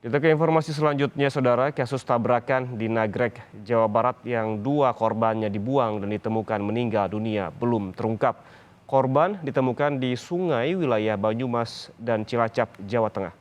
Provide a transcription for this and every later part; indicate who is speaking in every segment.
Speaker 1: Kita ke informasi selanjutnya, Saudara. Kasus tabrakan di Nagrek, Jawa Barat yang dua korbannya dibuang dan ditemukan meninggal dunia belum terungkap. Korban ditemukan di sungai wilayah Banyumas dan Cilacap, Jawa Tengah.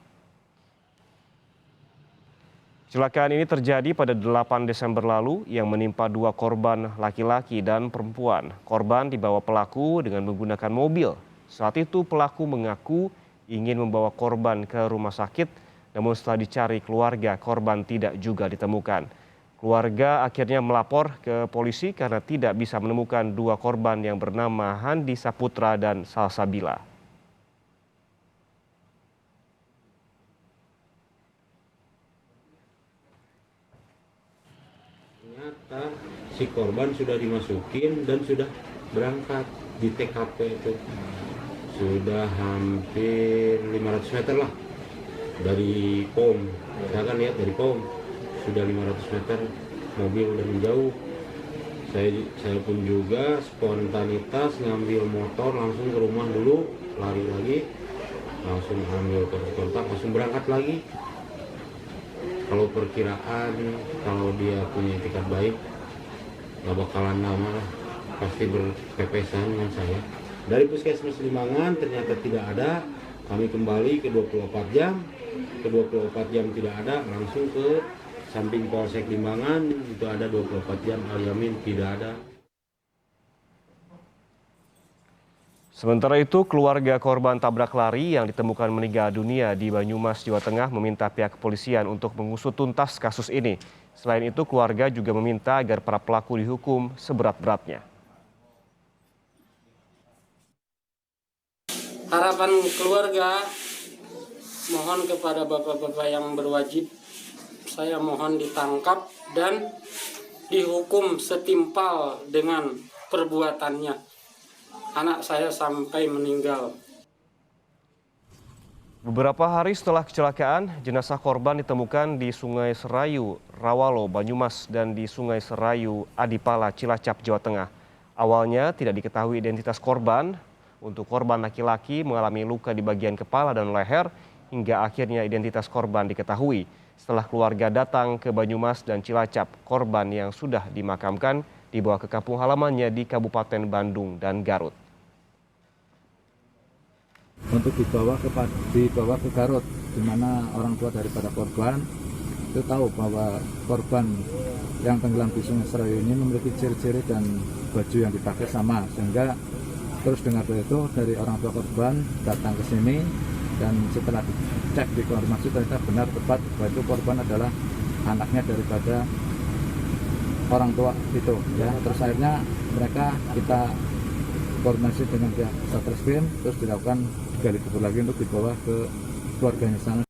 Speaker 1: Kecelakaan ini terjadi pada 8 Desember lalu yang menimpa dua korban laki-laki dan perempuan. Korban dibawa pelaku dengan menggunakan mobil. Saat itu pelaku mengaku ingin membawa korban ke rumah sakit, namun setelah dicari keluarga, korban tidak juga ditemukan. Keluarga akhirnya melapor ke polisi karena tidak bisa menemukan dua korban yang bernama Handi Saputra dan Salsabila.
Speaker 2: Ternyata si korban sudah dimasukin dan sudah berangkat di TKP itu. Sudah hampir 500 meter lah dari POM. Saya kan lihat dari POM sudah 500 meter mobil udah menjauh. Saya pun juga spontanitas ngambil motor langsung ke rumah dulu, lari lagi, langsung ambil kontak, langsung berangkat lagi. Kalau perkiraan, kalau dia punya etikat baik, nggak bakalan lama lah, pasti berpepesan dengan saya. Dari Puskesmas Limbangan ternyata tidak ada, kami kembali ke 24 jam, ke 24 jam tidak ada, langsung ke samping Polsek Limbangan, itu ada 24 jam, Al-Yamin tidak ada.
Speaker 1: Sementara itu, keluarga korban tabrak lari yang ditemukan meninggal dunia di Banyumas, Jawa Tengah meminta pihak kepolisian untuk mengusut tuntas kasus ini. Selain itu, keluarga juga meminta agar para pelaku dihukum seberat-beratnya.
Speaker 3: Harapan keluarga, mohon kepada bapak-bapak yang berwajib, saya mohon ditangkap dan dihukum setimpal dengan perbuatannya. Anak saya sampai meninggal.
Speaker 1: Beberapa hari setelah kecelakaan, jenazah korban ditemukan di Sungai Serayu, Rawalo, Banyumas, dan di Sungai Serayu, Adipala, Cilacap, Jawa Tengah. Awalnya tidak diketahui identitas korban. Untuk korban laki-laki mengalami luka di bagian kepala dan leher, hingga akhirnya identitas korban diketahui. Setelah keluarga datang ke Banyumas dan Cilacap, korban yang sudah dimakamkan dibawa ke kampung halamannya di Kabupaten Bandung dan Garut.
Speaker 4: Untuk dibawa ke Garut, di mana orang tua daripada korban itu tahu bahwa korban yang tenggelam di Sungai Serayu ini memiliki ciri-ciri dan baju yang dipakai sama, sehingga terus dengar itu dari orang tua korban datang ke sini, dan setelah dicek di konfirmasi ternyata benar tepat bahwa itu korban adalah anaknya daripada orang tua itu ya. Terus akhirnya kita koordinasi dengan pihak Satreskrim, terus dilakukan gali kubur lagi untuk dibawa ke keluarganya sana.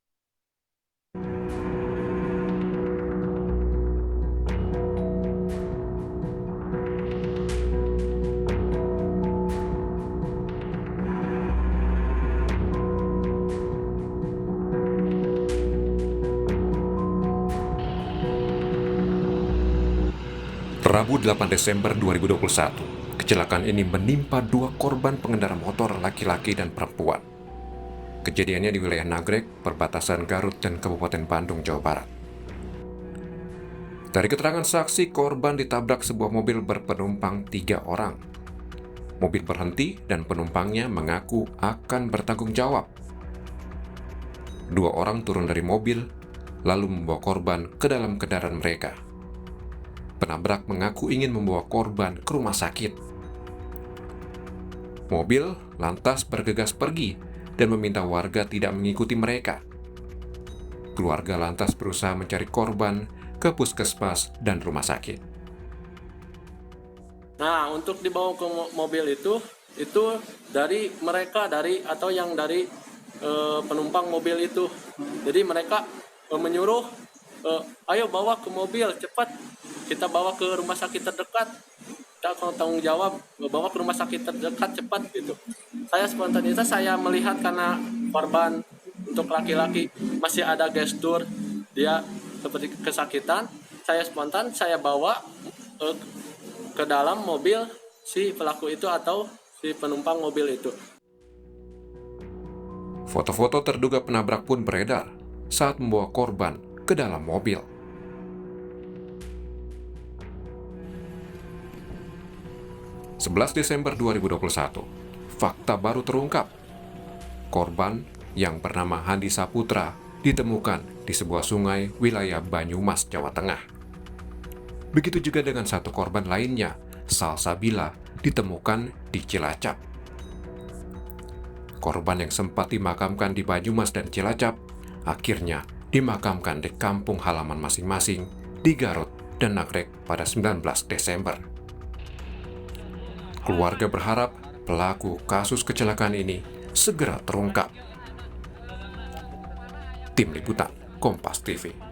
Speaker 5: Rabu 8 Desember 2021, kecelakaan ini menimpa dua korban pengendara motor laki-laki dan perempuan. Kejadiannya di wilayah Nagrek, perbatasan Garut dan Kabupaten Bandung, Jawa Barat. Dari keterangan saksi, korban ditabrak sebuah mobil berpenumpang 3 orang. Mobil berhenti dan penumpangnya mengaku akan bertanggung jawab. 2 orang turun dari mobil, lalu membawa korban ke dalam kendaraan mereka. Penabrak mengaku ingin membawa korban ke rumah sakit. Mobil lantas bergegas pergi dan meminta warga tidak mengikuti mereka. Keluarga lantas berusaha mencari korban ke puskesmas dan rumah sakit.
Speaker 3: Nah, untuk dibawa ke mobil itu dari mereka dari penumpang mobil itu. Jadi mereka menyuruh, ayo bawa ke mobil cepat, kita bawa ke rumah sakit terdekat, kita akan tanggung jawab, bawa ke rumah sakit terdekat cepat gitu. Saya spontanitas, saya melihat karena korban untuk laki-laki masih ada gestur dia seperti kesakitan, saya spontan saya bawa ke dalam mobil si pelaku itu atau si penumpang mobil itu.
Speaker 5: Foto-foto terduga penabrak pun beredar. saat membawa korban ke dalam mobil. Desember 2021, fakta baru terungkap. Korban yang bernama Handi Saputra ditemukan di sebuah sungai wilayah Banyumas, Jawa Tengah. Begitu juga dengan satu korban lainnya, Salsabila, ditemukan di Cilacap. Korban yang sempat dimakamkan di Banyumas dan Cilacap, akhirnya dimakamkan di kampung halaman masing-masing di Garut dan Nagreg pada 19 Desember. Keluarga berharap pelaku kasus kecelakaan ini segera terungkap. Tim Liputan Kompas TV.